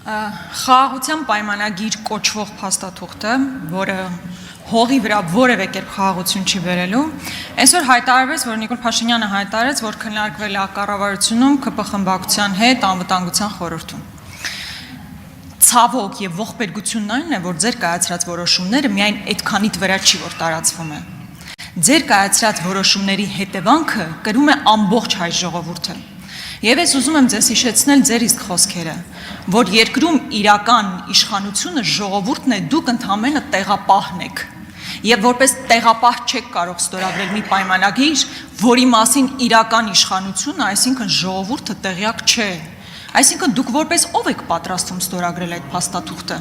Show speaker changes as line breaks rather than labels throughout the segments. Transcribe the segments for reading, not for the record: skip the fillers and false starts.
Խաղաղության պայմանագիր կոչվող փաստաթուղթը, որը հողի վրա որևէ կերպ խաղաղություն չի բերելու, այսօր հայտարարվեց, որ Նիկոլ Փաշինյանը հայտարարեց, որ քննարկվել է կառավարությունում ԿՊ խմբակցության հետ անվտանգության խորհրդում։ Ցավոք եւ ողբերգությունն այն է, որ ձեր կայացրած որոշումները միայն այդքանիտ վրա չի, որ տարածվում է։ Ձեր կայացրած որոշումների հետևանքը կրում է ամբողջ հայ ժողովուրդը։ Եվ ես ուզում եմ ձեզ հիշեցնել ձեր իսկ խոսքերը, որ երկրում իրական իշխանությունը ժողովուրդն է, դուք ընդհանրապես տեղապահն եք։ Եվ որպես տեղապահ չեք կարող ստորագրել մի պայմանագիր, որի մասին իրական իշխանությունը, այսինքն ժողովուրդը տեղյակ չէ։ Այսինքն դուք որպես ով եք պատրաստվում ստորագրել այդ փաստաթուղթը։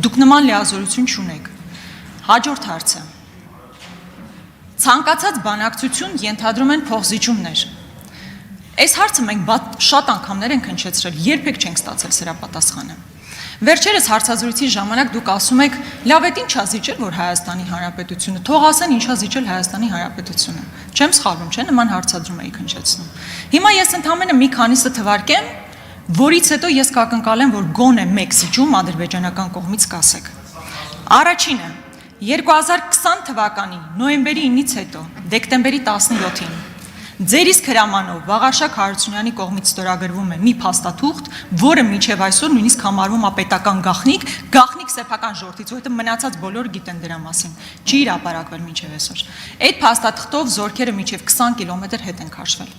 Դուք նման լիազորություն չունեք։ Հաջորդ հարցը։ Ցանկացած բանակցություն ենթադրում են փոխզիջումներ։ Այս հարցը մենք շատ անգամներ ենք հնչեցրել, երբեք չենք ստացել սրա պատասխանը։ Վերջերս հարցազրույցի ժամանակ դուք ասում եք, լավ է ինչա զիջել, որ Հայաստանի Հանրապետությունը, թող ասեն ինչա զիջել Հայաստանի Հանրապետությունը։ Չեմ սխալվում, չէ՞, նման հարցադրում էիք հնչեցնում։ Հիմա ես ընդհանրապես մի քանիսը թվարկեմ, որից հետո ես կակնկալեմ, որ գոնե մեկ զիջում ադրբեջանական կողմից կասեք։ Առաջինը 2020 թվականի նոյեմբերի 9-ից հետո, դեկտեմբերի 17-ին Ձեր իսկ հրամանով Վաղարշակ Հարությունյանի կողմից ստորագրվում է մի փաստաթուղթ, որը մինչև այսօր նույնիսկ համարվում է պետական գաղտնիք սեփական ժողովրդից, որովհետև մնացած բոլորը գիտեն դրա մասին, չի հրապարակվել մինչև այսօր։ Այդ փաստաթղթով զորքերը մինչև 20 կիլոմետր հետ են քաշվել,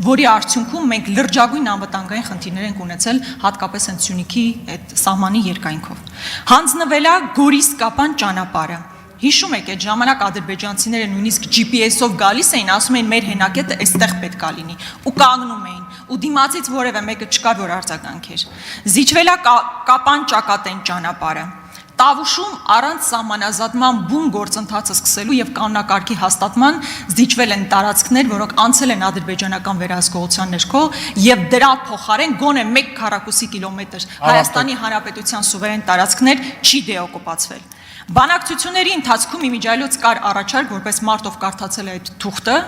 որի արդյունքում մենք լրջագույն անվտանգային խնդիրներ ենք ունեցել, հատկապես հենց Սյունիքի այդ սահմանի երկայնքով։ Հանձնվել է Գորիս-Կապան ճանապարհը։ Հիշում եք, այդ ժամանակ ադրբեջանցիները նույնիսկ GPS-ով գալիս էին, ասում էին մեր հենակետը այստեղ պետք է լինի, ու կանգնում էին, ու դիմացից որևէ մեկը չկար, որ արձագանքեր։ Զիջվել է Կապան-Ճակատեն ճանապարհը։ Տավուշում առանց սահմանազատման բուն գործընթացը սկսելու եւ կանոնակարգի հաստատման զիջվել են տարածքներ, որոնք անցել են ադրբեջանական վերահսկողության ներքո եւ դրա փոխարեն գոնե 1 քառակուսի կիլոմետր Հայաստանի Հանրապետության սուվերեն տարածքներ չի դեօկուպացվել։ Բանակցությունների ընթացքում իմիջիայլոց կար առաջարկ, որպես մարտով կարդացել է այդ թուղթը,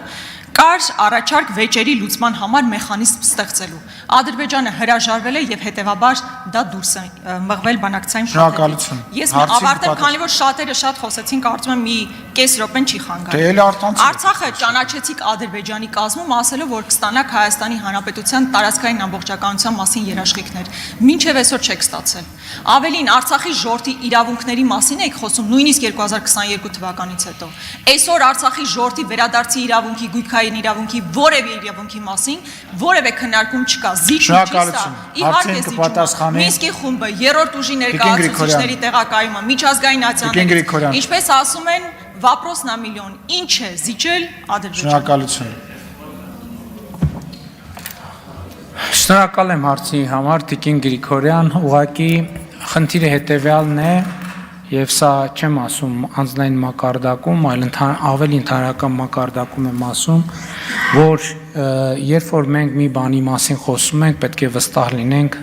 կար առաջարկ վեճերի լուծման համար մեխանիզմ ստեղծելու։ Ադրբեջանը հրաժարվել է եւ հետեւաբար դա դուրս է մղվել բանակցային փաթեթից։ Ես ավարտեմ, քանի որ շատերը շատ խոսեցին, կարծում եմ մի կես րոպեն չի խանգարել։ Արցախը ճանաչեցիք Ադրբեջանի կազմում, ասելով, որ կստանաք Հայաստանի Հանրապետության տարածքային ամբողջականության մասին երաշխիքներ։ Մինչև այսօր չեք ստացել։ Ավելին, Արցախի ժողովրդի իրավունքների մասին եք խոսում, նույնիսկ 2022 թվականից հետո։ Այսօր Արցախի ժողովրդի վերադարձի իրավունքի, գույքային իրավունքի, որևէ իրավունքի մասին որևէ քննարկում չկա։ Զիջում չի սա։ Իհարկե զիջում։ Մինսկի խումբը, երրորդ ուժի ներկայացուցիչների տեղակայումը, միջազգային ատյանները, ինչպես ասում են, вопрос на миллион։ Ինչ է զիջել Ադրբեջանը։
Շնորհակալ եմ հարցի համար, Տիկին Գրիգորյան, ուղղակի խնդիրը հետևյալն է, եւ սա չեմ ասում անձնային մակարդակում, այլ ավելի ընդհանրական մակարդակում եմ ասում, որ երբ որ մենք մի բանի մասին խոսում ենք, պետք է վստահ լինենք,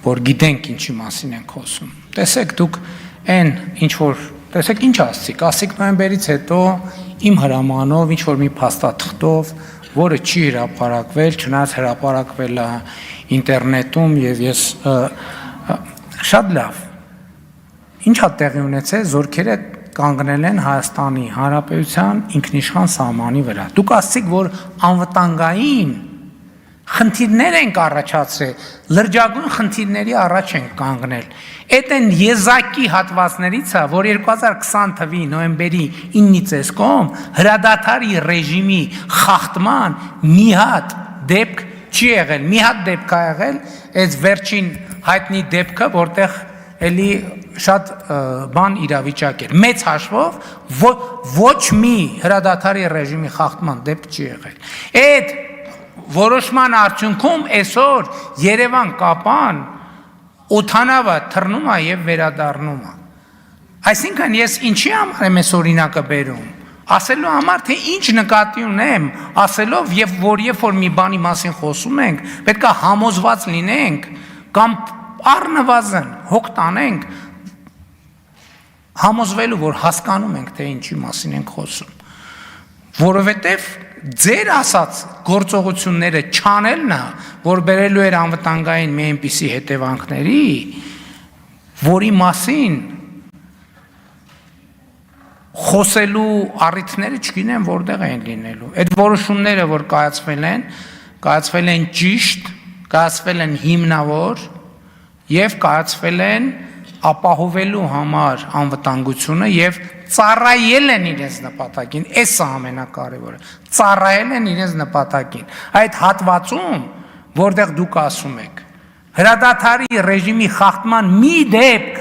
որ գիտենք ինչի մասին ենք խոսում։ Տեսեք դուք այն ինչ որ տեսեք ինչ ասացիք նոյեմբերից հետո իմ հրամանով ինչ որ մի փաստաթղթով, որը չի հրապարակվել, չնայած հրապարակվել է ինտերնետում եւ ես շատ լավ Ինչ-ա տեղի ունեցել, զորքերը կանգնել են Հայաստանի Հանրապետության ինքնիշխան սահմանի վրա։ Դուք ասացիք, որ անվտանգային խնդիրներ ենք առաջացրել, լրջագույն խնդիրների առաջ ենք կանգնել։ Այդ են եզակի հատվածներից է, որ 2020 թվականի նոյեմբերի 9-ից էսկոմ հրադադարի ռեժիմի խախտման մի հատ դեպք չի եղել։ Մի հատ դեպք է եղել, այս վերջին հայտնի դեպքը, որտեղ էլի շատ բան իրավիճակ էր։ Մեծ հաշվով ոչ մի հրադադարի ռեժիմի խախտման դեպք չի եղել։ Այդ որոշման արդյունքում այսօր Երևան-Կապան օդանավը թռնում է եւ վերադառնում է։ Այսինքն ես ինչի համար եմ այս օրինակը բերում։ Ասելու համար թե ինչ նկատի ունեմ, ասելով եւ որ երբ որ մի բանի մասին խոսում ենք, պետք է համոզված լինենք կամ առնվազն հոգ տանենք համոզվելու, որ հասկանում ենք, թե ինչի մասին ենք խոսում։ Որովհետև ձեր ասած գործողությունները չանելն է, որ բերելու էր անվտանգային մի այնպիսի հետևանքների, որի մասին խոսելու առիթները չգիտեմ որտեղ են լինելու։ Այդ որոշումները, որ կայացվել են ճիշտ, կայացվել են հիմնավոր եւ կայացվել են ապահովելու համար անվտանգությունը եւ ծառայել են իրենց նպատակին, այս է ամենակարևորը, ծառայել են իրենց նպատակին։ Այդ հատվածում, որտեղ դուք ասում եք, հրադադարի ռեժիմի խախտման մի դեպք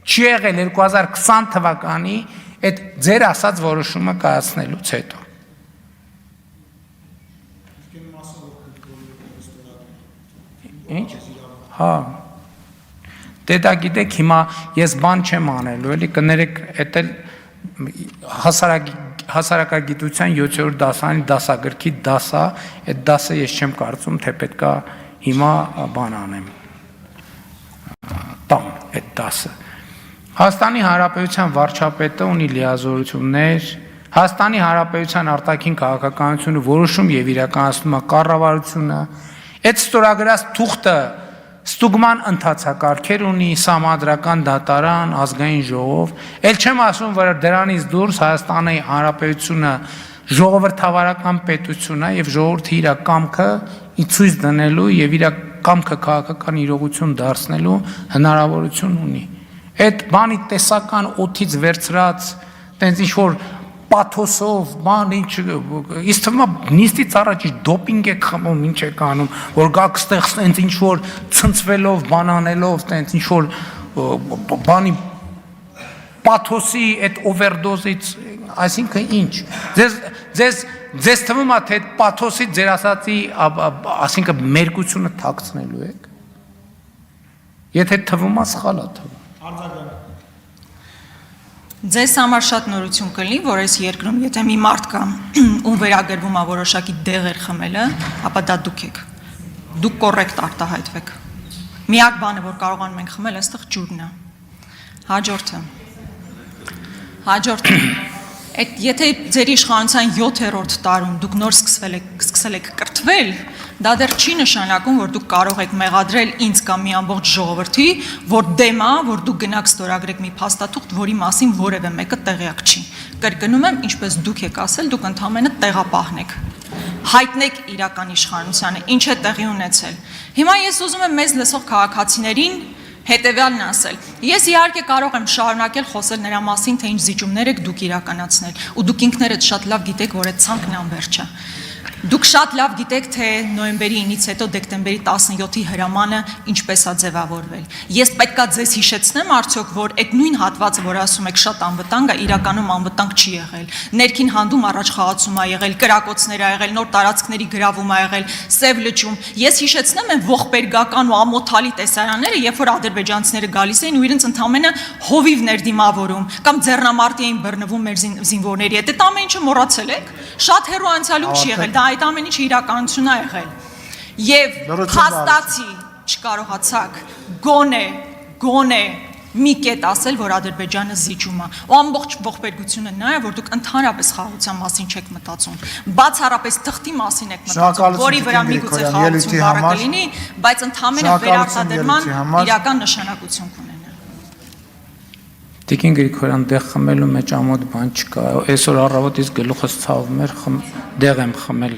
չի եղել 2020 թվականի այդ ձեր ասած որոշումը կայացնելուց հետո։ Ինչ։ Հա։ Դե դա գիտեք, հիմա ես բան չեմ անելու, էլի կներեք, էդ էլ հասարակագիտության 7-րդ դասարանի դասագրքի դասա, այդ դասը ես չեմ կարծում, թե պետք է հիմա բան անեմ։ Տամ այդ դասը։ Հայաստանի Հանրապետության վարչապետը ունի լիազորություններ, Հայաստանի Հանրապետության արտաքին քաղաքականությունը որոշում եւ իրականացնում է կառավարությունը, այդ ստորագրած թուղթը ստուգման ընթացակարգեր ունի, սահմանադրական դատարան, ազգային ժողով, էլ չեմ ասում, որ դրանից դուրս Հայաստանի Հանրապետությունը ժողովրդավարական պետություն է եւ ժողովրդի իր կամքը ցույց դնելու եւ իր կամքը քաղաքական իրողություն դարձնելու հնարավորություն ունի։ Այդ բանի տեսական օթից վերցրած, տենց ինչ որ պաթոսով, բան ինչ, ինձ թվում է նիստից առաջ դոպինգ եք խմում, ինչ եք անում, որ գաք ստեղ տենց ինչ որ ցնցվելով, բանանելով, տենց ինչ որ բանի պաթոսի այդ օվերդոզից, այսինքն ինչ։ Ձեզ թվում է թե այդ պաթոսից ձեր ասածի, այսինքն մերկությունը թաքցնելու եք։ Եթե թվում է, սխալ է թվում։
Ձեզ համար շատ նորություն կլինի, որ այս երկրում, եթե մի մարդ կա, ում վերագրվում է որոշակի դեղեր խմելը, ապա դա դուք եք։ Դուք կոռեկտ արտահայտվեք։ Միակ բանը, որ կարողանում ենք խմել, այստեղ ջուրն է։ Հաջորդը։ Եթե ձեր իշխանության 7-րդ տարում դուք նոր սկսել եք կրթվել, դա դեռ չի նշանակում, որ դուք կարող եք մեղադրել ինձ կամ մի ամբողջ ժողովրդի, որ դեմ է, որ դուք գնաք ստորագրեք մի փաստաթուղթ, որի մասին որևէ մեկը տեղյակ չի։ Կրկնում եմ, ինչպես դուք եք ասել, դուք ընդհանրապես տեղապահն եք։ Հայտնեք իրական իշխանությանը, ինչ է տեղի ունեցել։ Հիմա ես ուզում եմ մեզ լսող քաղաքացիներին հետևյալն ասել. Ես իհարկե կարող եմ շարունակել խոսել նրա մասին, թե ինչ զիջումներ եք դուք իրականացնել, ու դուք ինքներդ շատ լավ գիտեք, որ այդ ցանկն անվերջ է։ Դուք շատ լավ գիտեք, թե նոյեմբերի 9-ից հետո դեկտեմբերի 17-ի հրամանը ինչպես է ձևավորվել։ Ես պետքա ձեզ հիշեցնեմ արդյոք, որ այդ նույն հատվածը, որ ասում եք շատ անվտանգ է, իրականում անվտանգ չի եղել։ Ներքին հանդում առաջխաղացում ա եղել, կրակոցներ ա եղել, նոր տարածքների գրավում ա եղել, սև լճում։ Ես հիշեցնեմ այն ողբերգական ու ամոթալի տեսարանները, երբ որ ադրբեջանցիները գալիս էին ու իրենց ընդամենը հովիվներ դիմավորում կամ ձեռնամարտի էին բռնվում մեր զինվորների հետ։ Այդ ամեն ինչը մոռացել եք։ Շատ հեռու անցյալում չի եղել, դա այդ ամեն ինչը իրականություն է եղել։ Եվ փաստացի չկարողացաք գոնե մի կետ ասել, որ Ադրբեջանը զիջում է։ Ու ամբողջ ողբերգությունը նա է, որ դուք ընդհանրապես խաղաղության մասին չեք մտածում։ Բացառապես թղթի մասին եք մտածում, որի վրա միգուցե խաղաղություն բառը կլինի, բայց ընդհանրապես վերարտադրման իրական նշանակություն կունենա։
Տիկին Գրիգորյան, դեղ խմելու մեջ ամոթ բան չկա։ Այսօր առավոտից գլուխս ցավում էր, դեղ եմ խմել։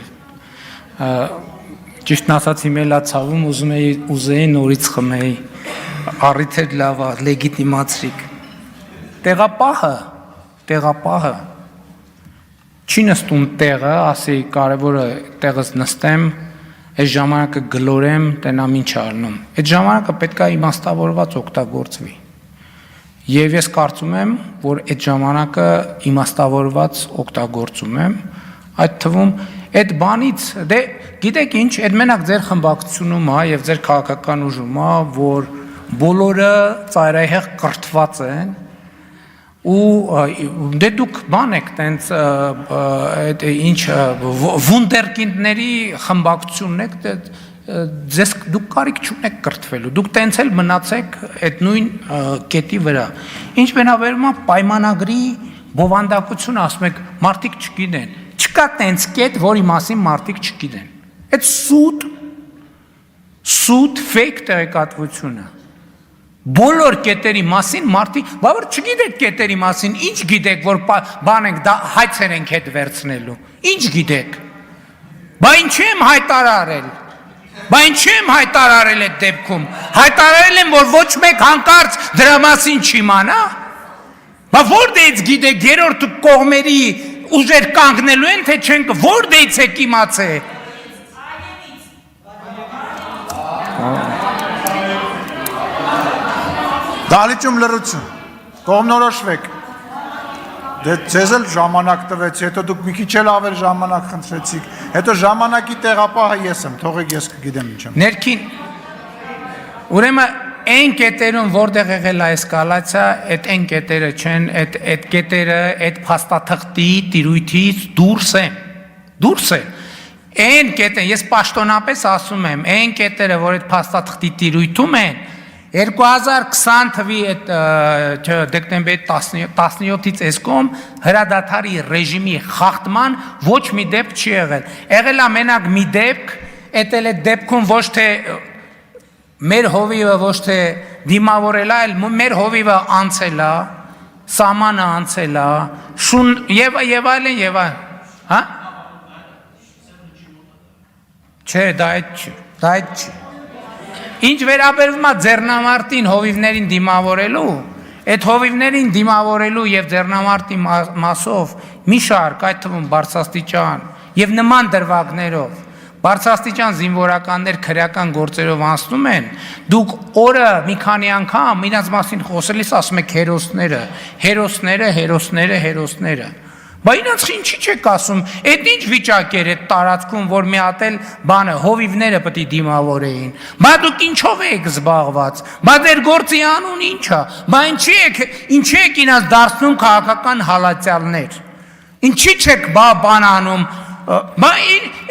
Ճիշտն ասած իմ էլա ցավում, ուզեի նորից խմեի։ Առիթ էր լավ, լեգիտիմացրիք։ Տեղապահը չի նստում տեղը, ասի կարևորը տեղս նստեմ, այս ժամանակը գլորեմ, տենամ ինչ արնում։ Այդ ժամանակը պետք է իմաստավորված օգտագործվի։ Եվ ես կարծում եմ, որ այդ ժամանակը իմաստավորված օգտագործում եմ, այդ թվում այդ բանից, դե գիտեք ինչ, այդ մենակ ձեր խմբակցությունում է եւ ձեր քաղաքական ուժում է, որ բոլորը ծայրահեղ կրթված են ու դե դուք բան եք տենց այդ ինչ վունդերկինդների խմբակցությունն եք, ձեզ դուք կարիք չունեք կրթվելու, դուք տենց էլ մնացեք այդ նույն կետի վրա։ Ինչ վերաբերում է պայմանագրի բովանդակությունը, ասում եք մարդիկ չգիտեն, Չկա տենց կետ, որի մասին մարդիկ չգիտեն։ Այդ սուտ fake տեղեկատվությունը։ Բոլոր կետերի մասին մարդիկ, բավար չգիտեք կետերի մասին, ինչ գիտեք, որ բան ենք դա հայցեր ենք հետ վերցնելու։ Ինչ գիտեք։ Բա ինչ եմ հայտարարել։ Բա ինչ եմ հայտարարել այդ դեպքում։ Հայտարարել եմ, որ ոչ մեկ հանկարծ դրա մասին չիմանա։ Բա որտեղից գիտեք, երրորդ կողմերի ուժեր կանգնելու են, թե չեն, որտեղից եք իմացել։
Դահլիճում լռություն, կողմնորոշվեք, դե ձեզ էլ ժամանակ տվեց, հետո դուք մի քիչ էլ ավել ժամանակ խնդրեցիք, հետո ժամանակի տեղապահը ես եմ, թողեք ես կգիտեմ ինչ եմ։
Ներքին, ուրեմն այն կետերում, որտեղ եղել է էսկալացիա, այն կետերը չեն, այդ կետերը, այդ փաստաթղթի տիրույթից դուրս են։ Այն կետերը, ես պաշտոնապես ասում եմ, այն կետերը, որ այդ փաստաթղթի տիրույթում են, 2020 թվի դեկտեմբերի 17-ից էսկոմ հրադադարի ռեժիմի խախտման ոչ մի դեպք չի եղել։ Եղել է մենակ մի դեպք, այդ դեպքում ոչ թե մեր հովիվը ոչ թե դիմավորել է, այլ մեր հովիվը անցել է, սահմանը անցել է, շուն եւ այլն, հա? Չէ, դա այդ չի։ Ինչ վերաբերվում է ձեռնամարտին հովիվներին դիմավորելու, այդ հովիվներին դիմավորելու եւ ձեռնամարտի մասով մի շարք, այդ թվում բարձրաստիճան եւ նման դրվագներով բարձրաստիճան զինվորականներ քրեական գործերով անցնում են, դուք օրը մի քանի անգամ իրաց մասին խոսելիս ասում եք հերոսները։ Բա իրանց ինչի չեք ասում, այդ ինչ վիճակ էր այդ տարածքում, որ մի հատ էլ բանը հովիվները պետք է դիմավորեին։ Բա դուք ինչով եք զբաղված։ Բա դեր գործի անուն ինչ է։ Բա ինչի եք իրանց դարձնում քաղաքական հալածյալներ։ Ինչի չեք բան անում։ Բա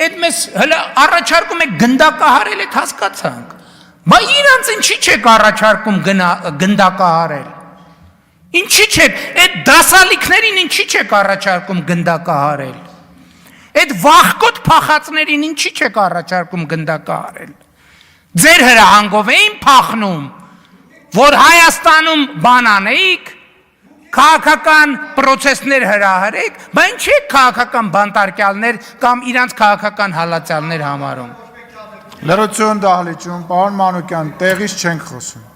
այդ մեզ հələ առաջարկում եք գնդակահարել, այդ հասկացանք։ Բա իրանց ինչի չեք առաջարկում գնդակահարել։ Ինչի չեք, այդ դասալիքներին ինչի չեք առաջարկում գնդակահարել։ Այդ վախկոտ փախածներին ինչի չեք առաջարկում գնդակահարել։ Ձեր հրահանգով էին փախնում, որ Հայաստանում բան անեիք, քաղաքական պրոցեսներ հրահրեք, բա ինչի եք քաղաքական բանտարկյալներ կամ իրանց քաղաքական հալածյալներ համարում։
Լռություն դահլիճում, պարոն Մանուկյան, տեղից չենք խոսում։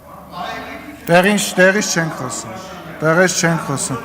Տեղից չենք խոսում։